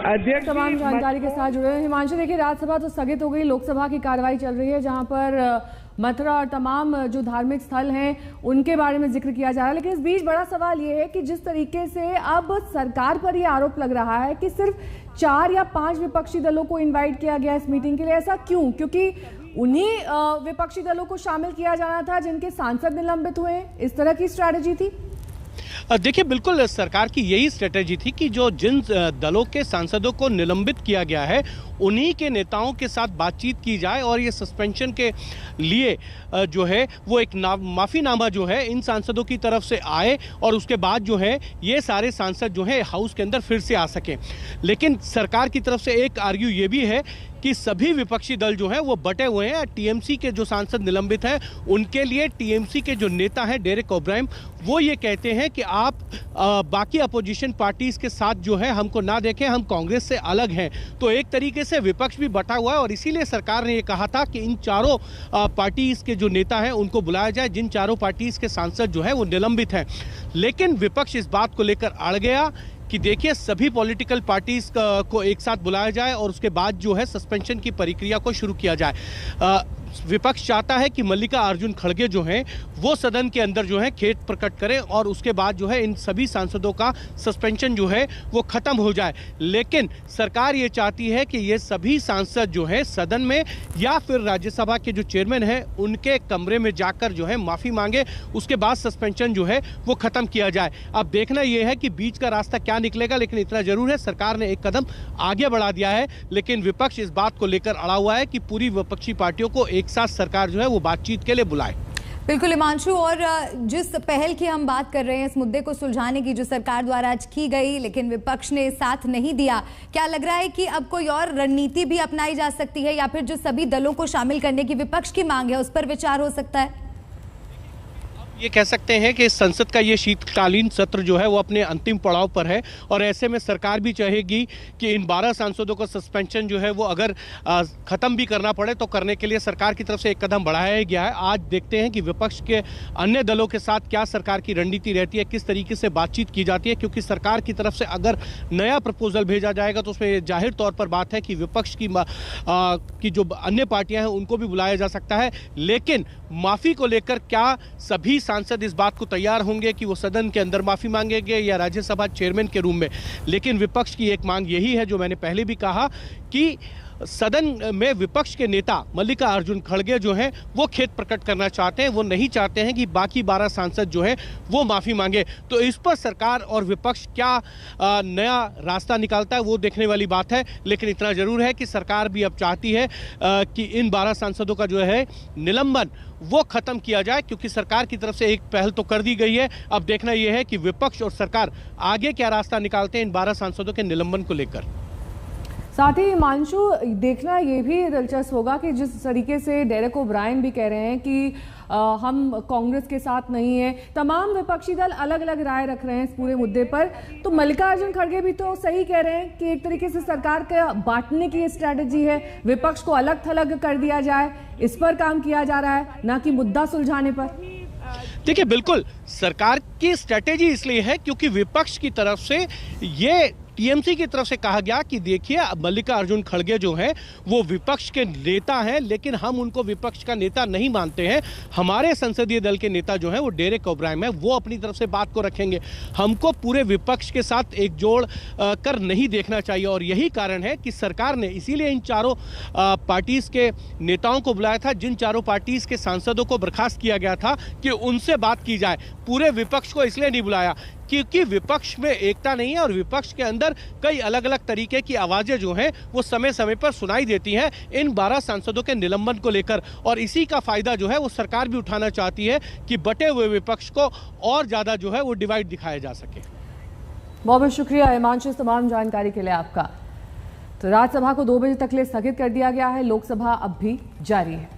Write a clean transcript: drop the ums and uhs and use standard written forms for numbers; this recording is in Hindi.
अध्यक्ष तमाम जानकारी के साथ जुड़े हैं। हिमांशु, देखिए राज्यसभा तो स्थगित हो गई, लोकसभा की कार्रवाई चल रही है जहां पर मथुरा और तमाम जो धार्मिक स्थल हैं उनके बारे में जिक्र किया जा रहा है। लेकिन इस बीच बड़ा सवाल ये है कि जिस तरीके से अब सरकार पर यह आरोप लग रहा है कि सिर्फ 4 या 5 विपक्षी दलों को इन्वाइट किया गया इस मीटिंग के लिए, ऐसा क्यों? क्योंकि उन्हीं विपक्षी दलों को शामिल किया जाना था जिनके सांसद निलंबित हुए, इस तरह की स्ट्रैटेजी थी। देखिए, बिल्कुल सरकार की यही स्ट्रेटेजी थी कि जो जिन दलों के सांसदों को निलंबित किया गया है उन्हीं के नेताओं के साथ बातचीत की जाए और ये सस्पेंशन के लिए जो है वो एक माफ़ीनामा जो है इन सांसदों की तरफ से आए और उसके बाद जो है ये सारे सांसद जो है हाउस के अंदर फिर से आ सकें। लेकिन सरकार की तरफ से एक आर्ग्यू ये भी है कि सभी विपक्षी दल जो है वो बटे हुए हैं। टीएमसी के जो सांसद निलंबित हैं उनके लिए टीएमसी के जो नेता हैं डेरेक ओब्रायन, वो ये कहते हैं कि आप बाकी अपोजिशन पार्टीज के साथ जो है हमको ना देखें, हम कांग्रेस से अलग हैं। तो एक तरीके से विपक्ष भी बटा हुआ है और इसीलिए सरकार ने ये कहा था कि इन चारों पार्टीज के जो नेता हैं उनको बुलाया जाए, जिन चारों पार्टीज के सांसद जो है वो निलंबित हैं। लेकिन विपक्ष इस बात को लेकर अड़ गया कि देखिए सभी पॉलिटिकल पार्टीज को एक साथ बुलाया जाए और उसके बाद जो है सस्पेंशन की प्रक्रिया को शुरू किया जाए। विपक्ष चाहता है कि मल्लिकार्जुन खड़गे जो हैं वो सदन के अंदर जो है खेद प्रकट करें और उसके बाद जो है इन सभी सांसदों का सस्पेंशन जो है वो खत्म हो जाए। लेकिन सरकार ये चाहती है कि ये सभी सांसद जो है सदन में या फिर राज्यसभा के जो चेयरमैन हैं उनके कमरे में जाकर जो है माफ़ी मांगे, उसके बाद सस्पेंशन जो है वो खत्म किया जाए। अब देखना यह है कि बीच का रास्ता क्या निकलेगा, लेकिन इतना जरूर है सरकार ने एक कदम आगे बढ़ा दिया है। लेकिन विपक्ष इस बात को लेकर अड़ा हुआ है कि पूरी विपक्षी पार्टियों को एक साथ सरकार जो है वो बातचीत के लिए बुलाए। बिल्कुल हिमांशु, और जिस पहल की हम बात कर रहे हैं इस मुद्दे को सुलझाने की, जो सरकार द्वारा आज की गई लेकिन विपक्ष ने साथ नहीं दिया, क्या लग रहा है कि अब कोई और रणनीति भी अपनाई जा सकती है या फिर जो सभी दलों को शामिल करने की विपक्ष की मांग है उस पर विचार हो सकता है? ये कह सकते हैं कि संसद का ये शीतकालीन सत्र जो है वो अपने अंतिम पड़ाव पर है और ऐसे में सरकार भी चाहेगी कि इन 12 सांसदों का सस्पेंशन जो है वो अगर ख़त्म भी करना पड़े तो करने के लिए सरकार की तरफ से एक कदम बढ़ाया गया है। आज देखते हैं कि विपक्ष के अन्य दलों के साथ क्या सरकार की रणनीति रहती है, किस तरीके से बातचीत की जाती है, क्योंकि सरकार की तरफ से अगर नया प्रपोजल भेजा जाएगा तो उसमें जाहिर तौर पर बात है कि विपक्ष की जो अन्य पार्टियां हैं उनको भी बुलाया जा सकता है। लेकिन माफ़ी को लेकर क्या सभी सांसद इस बात को तैयार होंगे कि वो सदन के अंदर माफ़ी मांगेंगे या राज्यसभा चेयरमैन के रूम में? लेकिन विपक्ष की एक मांग यही है जो मैंने पहले भी कहा कि सदन में विपक्ष के नेता मल्लिकार्जुन खड़गे जो हैं वो खेद प्रकट करना चाहते हैं, वो नहीं चाहते हैं कि बाकी 12 सांसद जो हैं वो माफ़ी मांगे। तो इस पर सरकार और विपक्ष क्या नया रास्ता निकालता है वो देखने वाली बात है। लेकिन इतना ज़रूर है कि सरकार भी अब चाहती है कि इन 12 सांसदों का जो है निलंबन वो खत्म किया जाए, क्योंकि सरकार की तरफ से एक पहल तो कर दी गई है। अब देखना यह है कि विपक्ष और सरकार आगे क्या रास्ता निकालते हैं इन 12 सांसदों के निलंबन को लेकर। साथ ही हिमांशु, देखना ये भी दिलचस्प होगा कि जिस तरीके से डेरेक ओब्रायन भी कह रहे हैं कि हम कांग्रेस के साथ नहीं है, तमाम विपक्षी दल अलग अलग राय रख रहे हैं इस पूरे मुद्दे पर, तो मल्लिकार्जुन खड़गे भी तो सही कह रहे हैं कि एक तरीके से सरकार का बांटने की स्ट्रैटेजी है, विपक्ष को अलग थलग कर दिया जाए, इस पर काम किया जा रहा है, ना कि मुद्दा सुलझाने पर। देखिए, बिल्कुल सरकार की स्ट्रैटेजी इसलिए है क्योंकि विपक्ष की तरफ से ये टीएमसी की तरफ से कहा गया कि देखिए मल्लिकार्जुन खड़गे जो हैं वो विपक्ष के नेता हैं, लेकिन हम उनको विपक्ष का नेता नहीं मानते हैं। हमारे संसदीय दल के नेता जो हैं वो डेरेक ओब्रायन है, वो अपनी तरफ से बात को रखेंगे। हमको पूरे विपक्ष के साथ एकजोड़ कर नहीं देखना चाहिए और यही कारण है कि सरकार ने इसीलिए इन चारों पार्टीज के नेताओं को बुलाया था, जिन चारों पार्टीज के सांसदों को बर्खास्त किया गया था कि उनसे बात की जाए। पूरे विपक्ष को इसलिए नहीं बुलाया क्योंकि विपक्ष में एकता नहीं है और विपक्ष के अंदर कई अलग अलग तरीके की आवाजें जो हैं वो समय समय पर सुनाई देती हैं इन 12 सांसदों के निलंबन को लेकर, और इसी का फायदा जो है वो सरकार भी उठाना चाहती है कि बटे हुए विपक्ष को और ज्यादा जो है वो डिवाइड दिखाया जा सके। बहुत बहुत शुक्रिया हिमांशु तमाम जानकारी के लिए आपका। तो राज्यसभा को 2 बजे तक के लिए स्थगित कर दिया गया है, लोकसभा अब भी जारी है।